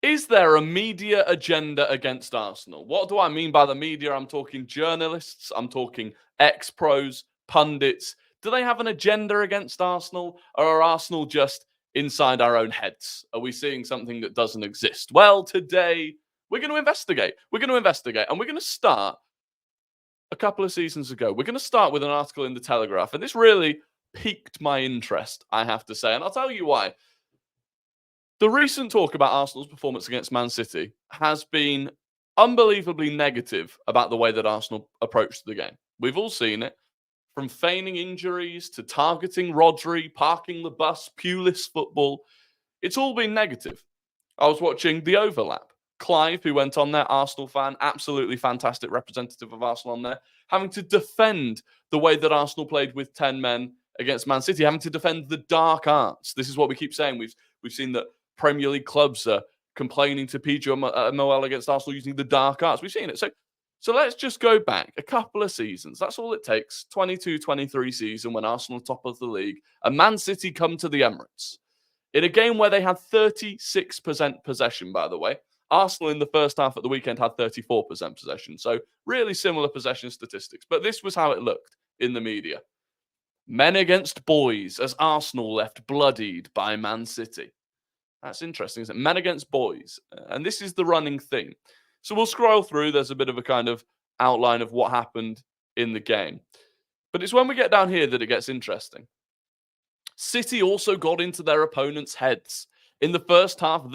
Is there a media agenda against Arsenal? What do I mean by the media? I'm talking journalists, I'm talking ex-pros, pundits. Do they have an agenda against Arsenal, or are Arsenal just inside our own heads? Are we seeing something that doesn't exist? Well, today we're going to investigate. And we're going to start a couple of seasons ago. We're going to start with an article in the Telegraph, and this really piqued my interest, I have to say, and I'll tell you why. The recent talk about Arsenal's performance against Man City has been unbelievably negative about the way that Arsenal approached the game. We've all seen it, from feigning injuries to targeting Rodri, parking the bus, Pulis football. It's all been negative. I was watching The Overlap. Clive, who went on there, Arsenal fan, absolutely fantastic representative of Arsenal on there, having to defend the way that Arsenal played with 10 men against Man City, having to defend the dark arts. This is what we keep saying. We've seen that Premier League clubs are complaining to PGMOL against Arsenal using the dark arts. We've seen it. So let's just go back a couple of seasons. That's all it takes. 22-23 season when Arsenal top of the league and Man City come to the Emirates. In a game where they had 36% possession, by the way. Arsenal in the first half at the weekend had 34% possession. So really similar possession statistics. But this was how it looked in the media. Men against boys as Arsenal left bloodied by Man City. That's interesting, isn't it? Men against boys. And this is the running theme. So we'll scroll through. There's a bit of a kind of outline of what happened in the game. But it's when we get down here that it gets interesting. City also got into their opponents' heads. In the first half,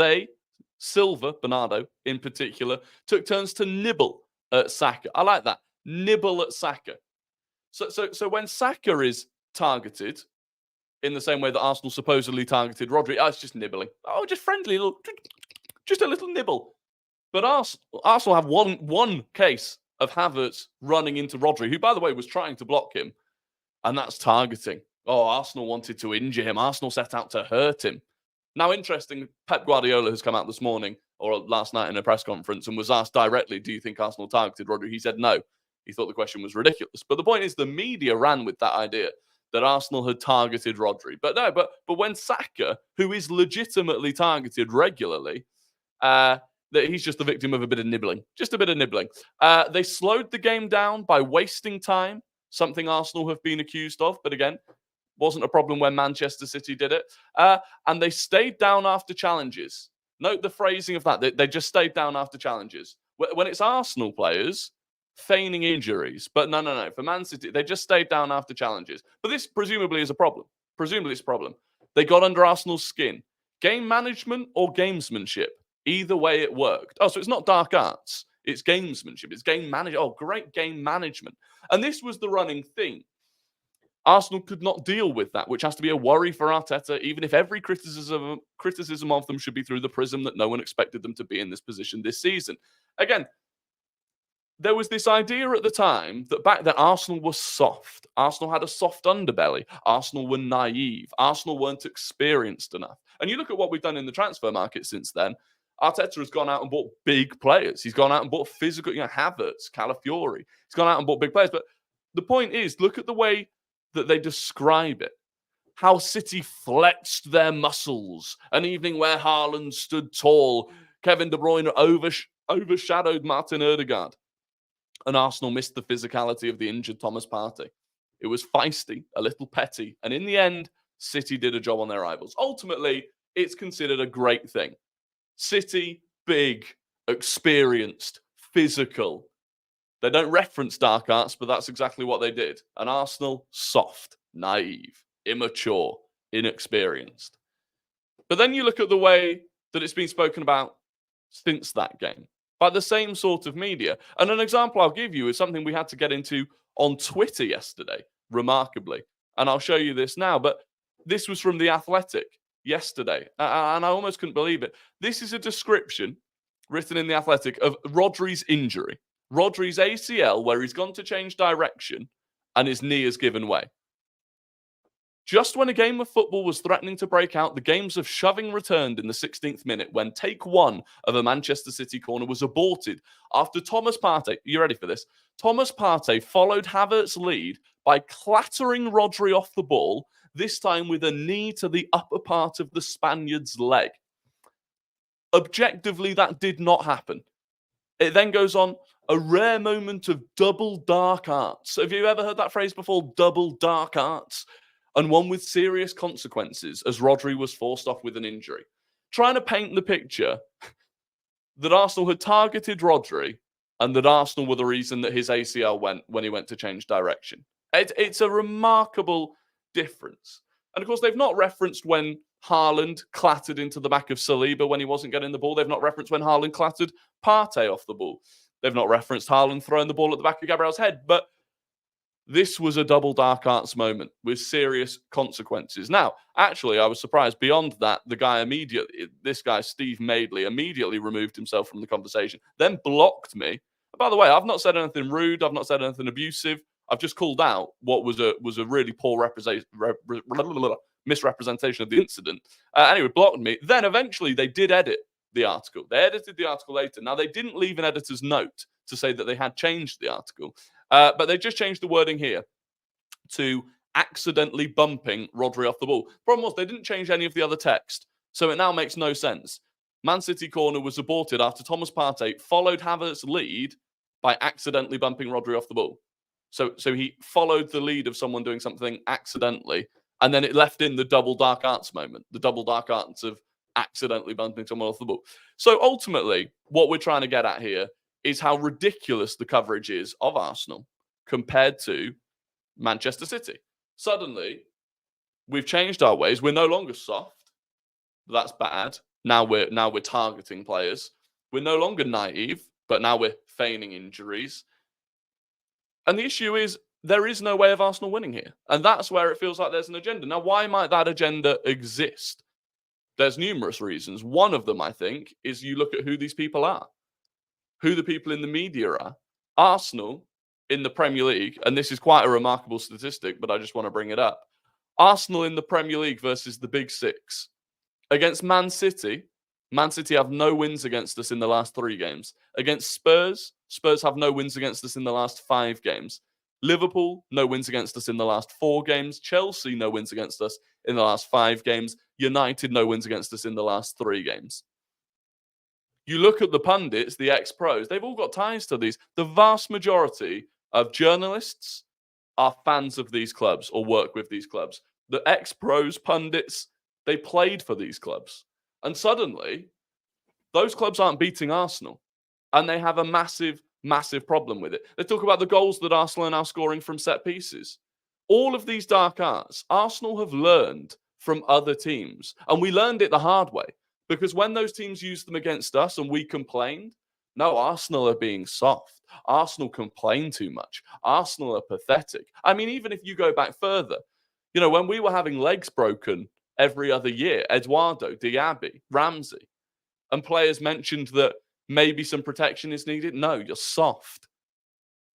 Silva, Bernardo in particular, took turns to nibble at Saka. I like that. Nibble at Saka. So when Saka is targeted, in the same way that Arsenal supposedly targeted Rodri, it's just nibbling. Oh, just friendly, just a little nibble. But Arsenal have one case of Havertz running into Rodri, who, by the way, was trying to block him, and that's targeting. Oh, Arsenal wanted to injure him. Arsenal set out to hurt him. Now, interesting, Pep Guardiola has come out this morning or last night in a press conference and was asked directly, do you think Arsenal targeted Rodri? He said no. He thought the question was ridiculous. But the point is the media ran with that idea that Arsenal had targeted Rodri. But no, but when Saka, who is legitimately targeted regularly, that he's just the victim of a bit of nibbling. Just a bit of nibbling. They slowed the game down by wasting time, something Arsenal have been accused of. But again, wasn't a problem when Manchester City did it. And they stayed down after challenges. Note the phrasing of that. They just stayed down after challenges. When it's Arsenal players feigning injuries. But no. For Man City, they just stayed down after challenges. But this presumably is a problem. Presumably it's a problem. They got under Arsenal's skin. Game management or gamesmanship. Either way it worked. Oh, so it's not dark arts. It's gamesmanship. It's game management. Oh, great game management. And this was the running theme. Arsenal could not deal with that, which has to be a worry for Arteta, even if every criticism of them should be through the prism that no one expected them to be in this position this season. Again, there was this idea at the time that back then Arsenal was soft. Arsenal had a soft underbelly. Arsenal were naive. Arsenal weren't experienced enough. And you look at what we've done in the transfer market since then. Arteta has gone out and bought big players. He's gone out and bought physical, Havertz, Calafiori. He's gone out and bought big players. But the point is, look at the way that they describe it. How City flexed their muscles. An evening where Haaland stood tall. Kevin De Bruyne overshadowed Martin Odegaard. And Arsenal missed the physicality of the injured Thomas Partey. It was feisty, a little petty. And in the end, City did a job on their rivals. Ultimately, it's considered a great thing. City, big, experienced, physical. They don't reference dark arts, but that's exactly what they did. And Arsenal, soft, naive, immature, inexperienced. But then you look at the way that it's been spoken about since that game by the same sort of media. And an example I'll give you is something we had to get into on Twitter yesterday, remarkably. And I'll show you this now. But this was from The Athletic yesterday. And I almost couldn't believe it. This is a description written in The Athletic of Rodri's injury. Rodri's ACL, where he's gone to change direction and his knee has given way. Just when a game of football was threatening to break out, the games of shoving returned in the 16th minute when take one of a Manchester City corner was aborted after Thomas Partey, you ready for this? Thomas Partey followed Havertz's lead by clattering Rodri off the ball, this time with a knee to the upper part of the Spaniard's leg. Objectively, that did not happen. It then goes on, a rare moment of double dark arts. Have you ever heard that phrase before? Double dark arts. And one with serious consequences, as Rodri was forced off with an injury. Trying to paint the picture that Arsenal had targeted Rodri and that Arsenal were the reason that his ACL went when he went to change direction. It's a remarkable difference. And of course, they've not referenced when Haaland clattered into the back of Saliba when he wasn't getting the ball. They've not referenced when Haaland clattered Partey off the ball. They've not referenced Haaland throwing the ball at the back of Gabriel's head. But this was a double dark arts moment with serious consequences. Now, actually, I was surprised. Beyond that, this guy, Steve Madeley, immediately removed himself from the conversation, then blocked me. By the way, I've not said anything rude. I've not said anything abusive. I've just called out what was a really poor misrepresentation of the incident. Anyway, blocked me. Then eventually they did edit the article. They edited the article later. Now, they didn't leave an editor's note to say that they had changed the article. But they just changed the wording here to accidentally bumping Rodri off the ball. Problem was, they didn't change any of the other text. So it now makes no sense. Man City corner was aborted after Thomas Partey followed Havertz's lead by accidentally bumping Rodri off the ball. So he followed the lead of someone doing something accidentally, and then it left in the double dark arts moment, the double dark arts of accidentally bumping someone off the ball. So ultimately, what we're trying to get at here is how ridiculous the coverage is of Arsenal compared to Manchester City. Suddenly, we've changed our ways. We're no longer soft. That's bad. Now we're targeting players. We're no longer naive, but now we're feigning injuries. And the issue is, there is no way of Arsenal winning here. And that's where it feels like there's an agenda. Now, why might that agenda exist? There's numerous reasons. One of them, I think, is you look at who these people are, who the people in the media are. Arsenal in the Premier League, and this is quite a remarkable statistic, but I just want to bring it up. Arsenal in the Premier League versus the Big Six. Against Man City have no wins against us in the last 3 games. Against Spurs have no wins against us in the last 5 games. Liverpool, no wins against us in the last 4 games. Chelsea, no wins against us in the last 5 games. United, no wins against us in the last 3 games. You look at the pundits, the ex-pros, they've all got ties to these. The vast majority of journalists are fans of these clubs or work with these clubs. The ex-pros, pundits, they played for these clubs. And suddenly, those clubs aren't beating Arsenal. And they have a massive, massive problem with it. They talk about the goals that Arsenal are now scoring from set pieces. All of these dark arts, Arsenal have learned from other teams. And we learned it the hard way. Because when those teams used them against us and we complained, no, Arsenal are being soft. Arsenal complain too much. Arsenal are pathetic. I mean, even if you go back further, when we were having legs broken every other year, Eduardo, Diaby, Ramsey, and players mentioned that maybe some protection is needed. No, you're soft.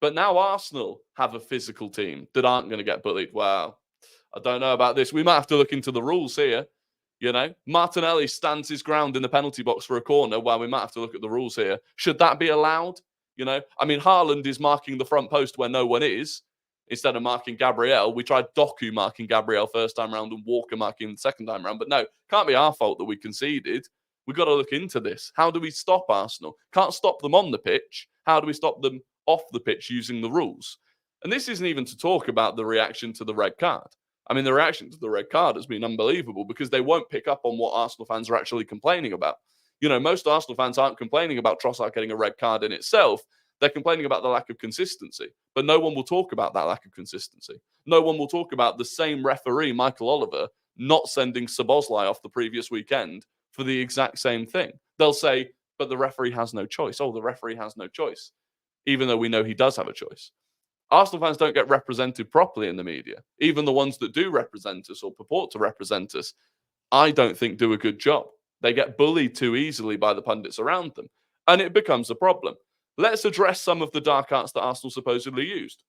But now Arsenal have a physical team that aren't going to get bullied. Wow, I don't know about this. We might have to look into the rules here. Martinelli stands his ground in the penalty box for a corner. Well, we might have to look at the rules here. Should that be allowed? Haaland is marking the front post where no one is instead of marking Gabriel. We tried Doku marking Gabriel first time round and Walker marking the second time round. But no, can't be our fault that we conceded. We've got to look into this. How do we stop Arsenal? Can't stop them on the pitch. How do we stop them off the pitch using the rules? And this isn't even to talk about the reaction to the red card. The reaction to the red card has been unbelievable because they won't pick up on what Arsenal fans are actually complaining about. Most Arsenal fans aren't complaining about Trossard getting a red card in itself. They're complaining about the lack of consistency. But no one will talk about that lack of consistency. No one will talk about the same referee, Michael Oliver, not sending Szoboszlai off the previous weekend for the exact same thing. They'll say, but the referee has no choice. Oh, the referee has no choice. Even though we know he does have a choice. Arsenal fans don't get represented properly in the media. Even the ones that do represent us or purport to represent us, I don't think do a good job. They get bullied too easily by the pundits around them. And it becomes a problem. Let's address some of the dark arts that Arsenal supposedly used.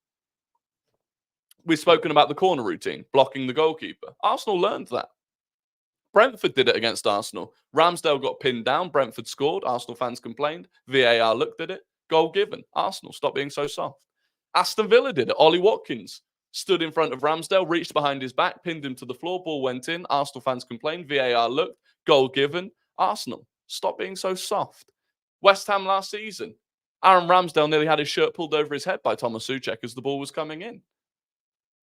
We've spoken about the corner routine, blocking the goalkeeper. Arsenal learned that. Brentford did it against Arsenal. Ramsdale got pinned down. Brentford scored. Arsenal fans complained. VAR looked at it. Goal given. Arsenal, stop being so soft. Aston Villa did it. Ollie Watkins stood in front of Ramsdale, reached behind his back, pinned him to the floor. Ball went in. Arsenal fans complained. VAR looked. Goal given. Arsenal, Stop being so soft. West Ham last season, Aaron Ramsdale nearly had his shirt pulled over his head by Thomas Souček as the ball was coming in.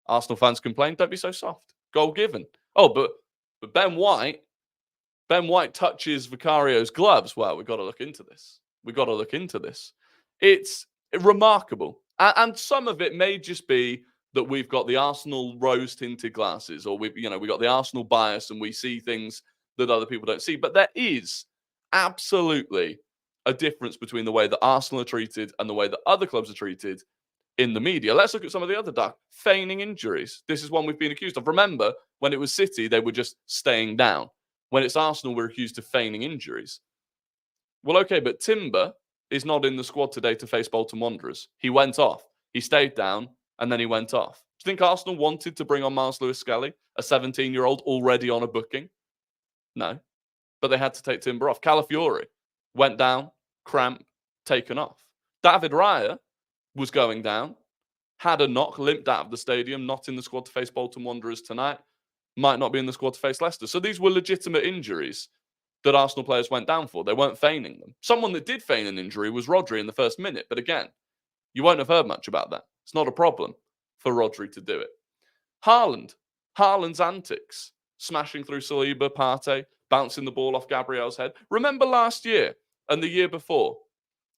Arsenal fans complained, don't be so soft. Goal given. Oh, but Ben White touches Vicario's gloves. Well, we've got to look into this. It's remarkable. And some of it may just be that we've got the Arsenal rose-tinted glasses, or we've got the Arsenal bias and we see things that other people don't see. But there is absolutely a difference between the way that Arsenal are treated and the way that other clubs are treated in the media. Let's look at some of the other dark feigning injuries. This is one we've been accused of. Remember, when it was City, they were just staying down. When it's Arsenal, we're accused of feigning injuries. Well, okay, but Timber is not in the squad today to face Bolton Wanderers. He went off. He stayed down, and then he went off. Do you think Arsenal wanted to bring on Miles Lewis-Skelly, a 17-year-old already on a booking? No. But they had to take Timber off. Calafiori went down, cramp, taken off. David Raya was going down, had a knock, limped out of the stadium, not in the squad to face Bolton Wanderers tonight, might not be in the squad to face Leicester. So these were legitimate injuries that Arsenal players went down for. They weren't feigning them. Someone that did feign an injury was Rodri in the first minute. But again, you won't have heard much about that. It's not a problem for Rodri to do it. Haaland's antics, smashing through Saliba, Partey, bouncing the ball off Gabriel's head. Remember last year and the year before,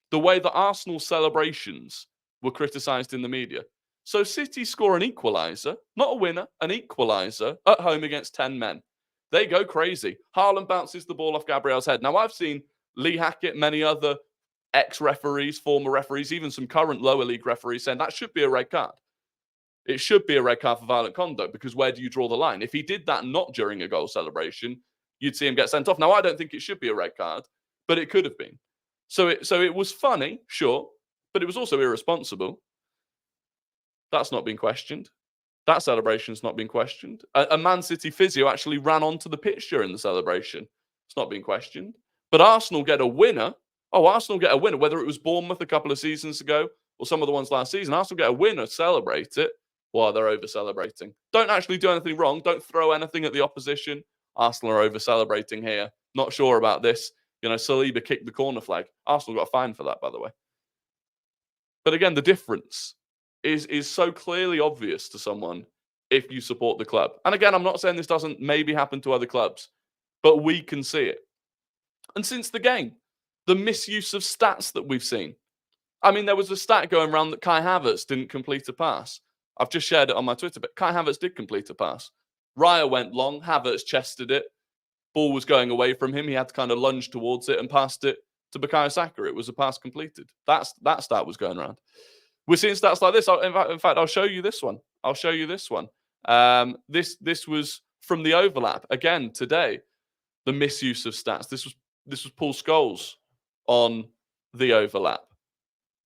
the way that Arsenal celebrations were criticised in the media. So City score an equaliser, not a winner, an equaliser at home against 10 men. They go crazy. Haaland bounces the ball off Gabriel's head. Now, I've seen Lee Hackett, many other ex-referees, former referees, even some current lower league referees saying that should be a red card. It should be a red card for violent conduct, because where do you draw the line? If he did that not during a goal celebration, you'd see him get sent off. Now, I don't think it should be a red card, but it could have been. So it was funny, sure, but it was also irresponsible. That's not been questioned. That celebration's not been questioned. A Man City physio actually ran onto the pitch during the celebration. It's not been questioned. But Arsenal get a winner. Oh, Arsenal get a winner, whether it was Bournemouth a couple of seasons ago or some of the ones last season. Arsenal get a winner, celebrate it. Well, they're over-celebrating. Don't actually do anything wrong. Don't throw anything at the opposition. Arsenal are over-celebrating here. Not sure about this. Saliba kicked the corner flag. Arsenal got a fine for that, by the way. But again, the difference is so clearly obvious to someone if you support the club. And again, I'm not saying this doesn't maybe happen to other clubs, but we can see it. And since the game, the misuse of stats that we've seen. I mean, there was a stat going around that Kai Havertz didn't complete a pass. I've just shared it on my Twitter, but Kai Havertz did complete a pass. Raya went long, Havertz chested it. Ball was going away from him. He had to kind of lunge towards it and passed it to Bukayo Saka. It was a pass completed. That stat was going around. We're seeing stats like this. In fact, I'll show you this one. This was from the overlap again today. The misuse of stats. This was Paul Scholes on the overlap,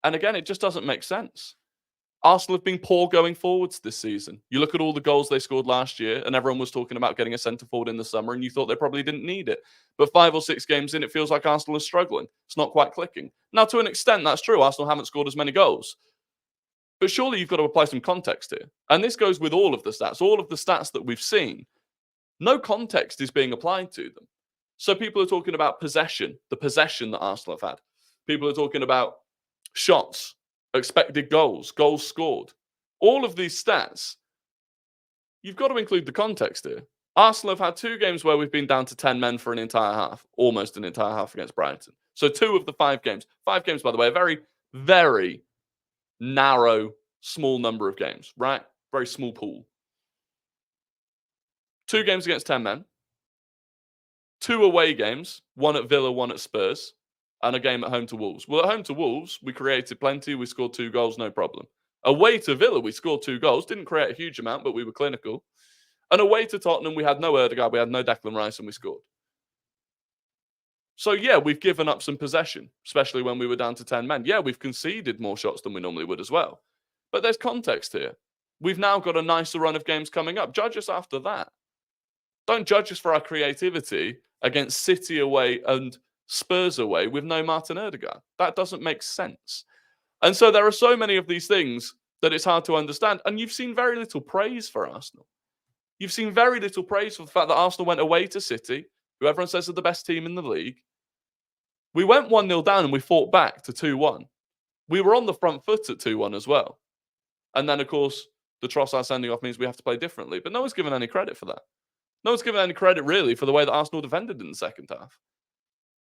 and again, it just doesn't make sense. Arsenal have been poor going forwards this season. You look at all the goals they scored last year, and everyone was talking about getting a centre forward in the summer, and you thought they probably didn't need it. But 5 or 6 games in, it feels like Arsenal is struggling. It's not quite clicking. Now, to an extent, that's true. Arsenal haven't scored as many goals. But surely you've got to apply some context here. And this goes with all of the stats that we've seen. No context is being applied to them. So people are talking about possession, the possession that Arsenal have had. People are talking about shots, expected goals, goals scored. All of these stats, you've got to include the context here. Arsenal have had 2 games where we've been down to 10 men for an entire half, almost an entire half against Brighton. So 2 of the 5 games. 5 games, by the way, a very, very narrow, small number of games, right? Very small pool. 2 games against 10 men. 2 away games, 1 at Villa, 1 at Spurs, and a game at home to Wolves. Well, at home to Wolves, we created plenty. We scored 2 goals, no problem. Away to Villa, we scored 2 goals. Didn't create a huge amount, but we were clinical. And away to Tottenham, we had no Ødegaard, we had no Declan Rice, and we scored. So, yeah, we've given up some possession, especially when we were down to 10 men. Yeah, we've conceded more shots than we normally would as well. But there's context here. We've now got a nicer run of games coming up. Judge us after that. Don't judge us for our creativity against City away and Spurs away with no Martin Ødegaard. That doesn't make sense. And so there are so many of these things that it's hard to understand. And you've seen very little praise for Arsenal. You've seen very little praise for the fact that Arsenal went away to City, who everyone says are the best team in the league, We went 1-0 down and we fought back to 2-1. We were on the front foot at 2-1 as well. And then, of course, the Trossard sending off means we have to play differently. But no one's given any credit for that. No one's given any credit, really, for the way that Arsenal defended in the second half.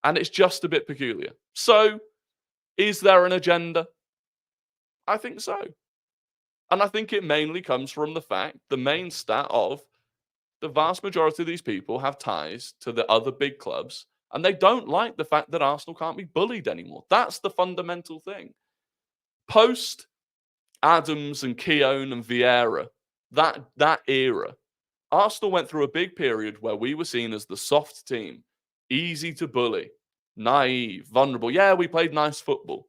And it's just a bit peculiar. So, is there an agenda? I think so. And I think it mainly comes from the main stat of the vast majority of these people have ties to the other big clubs, and they don't like the fact that Arsenal can't be bullied anymore. That's the fundamental thing. Post Adams and Keown and Vieira, that era, Arsenal went through a big period where we were seen as the soft team, easy to bully, naive, vulnerable. Yeah, we played nice football,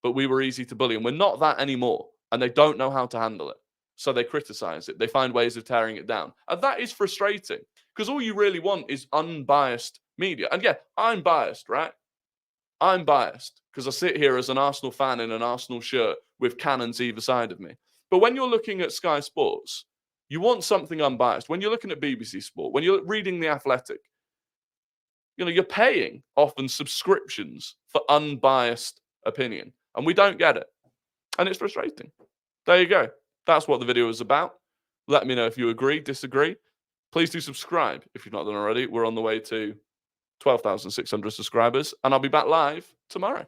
but we were easy to bully, and we're not that anymore, and they don't know how to handle it. So they criticize it. They find ways of tearing it down. And that is frustrating because all you really want is unbiased media. And yeah, I'm biased, right? I'm biased because I sit here as an Arsenal fan in an Arsenal shirt with cannons either side of me. But when you're looking at Sky Sports, you want something unbiased. When you're looking at BBC Sport, when you're reading The Athletic, you're paying often subscriptions for unbiased opinion. And we don't get it. And it's frustrating. There you go. That's what the video is about. Let me know if you agree, disagree. Please do subscribe if you've not done already. We're on the way to 12,600 subscribers, and I'll be back live tomorrow.